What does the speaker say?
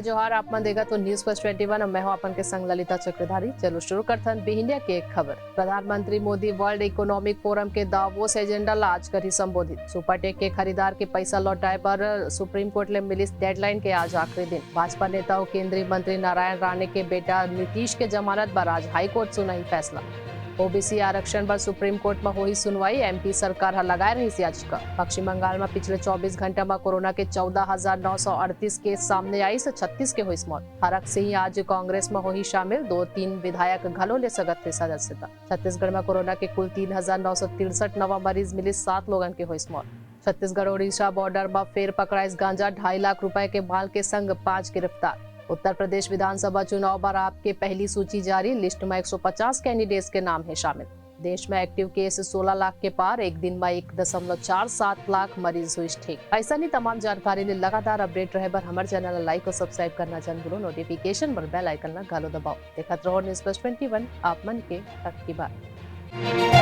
हाय जोहार आप मन देगा तो न्यूज फर्स्ट 21 और मैं हूं अपन के संग ललिता चक्रधारी। चलो शुरू करथन बिहिंडिया के एक खबर। प्रधानमंत्री मोदी वर्ल्ड इकोनॉमिक फोरम के दावोस एजेंडा ला आज करी संबोधित। सुपरटेक के खरीदार के पैसा लौटाए पर सुप्रीम कोर्ट ले मिलिस डेडलाइन के आज आखिरी दिन। भाजपा नेता और केंद्रीय मंत्री नारायण राणे के बेटा नीतीश के जमानत पर आज हाईकोर्ट सुनाई फैसला। ओबीसी आरक्षण पर सुप्रीम कोर्ट में हुई सुनवाई। एमपी सरकार हा लगाए रही याचिका। पश्चिम बंगाल में पिछले 24 घंटा में कोरोना के 14,938 केस सामने आई से 36 के हुई मौत। हरक सिंह आज कांग्रेस में हुई शामिल। 2-3 विधायक घलो ले सकत थे सदस्यता। छत्तीसगढ़ में कोरोना के कुल 3,963 नवा मरीज मिले, 7 लोगन के हुई मौत। छत्तीसगढ़ उड़ीसा बॉर्डर में फेर पकड़ाइस गांजा। 2.5 लाख रुपए के माल के संग 5 गिरफ्तार। उत्तर प्रदेश विधानसभा चुनाव पर आपके पहली सूची जारी। लिस्ट में 150 कैंडिडेट्स के नाम है शामिल। देश में एक्टिव केस 16 लाख के पार। एक दिन में 1.47 लाख मरीज हुई ठीक। ऐसा नहीं तमाम जानकारी ने लगातार अपडेट रहे पर हमारे चैनल लाइक और सब्सक्राइब करना जन भूलो। नोटिफिकेशन पर बेल आइकन ना घालो दबाओ। देखत रहो न्यूज़ प्लस 21 आप मन के हक की बात।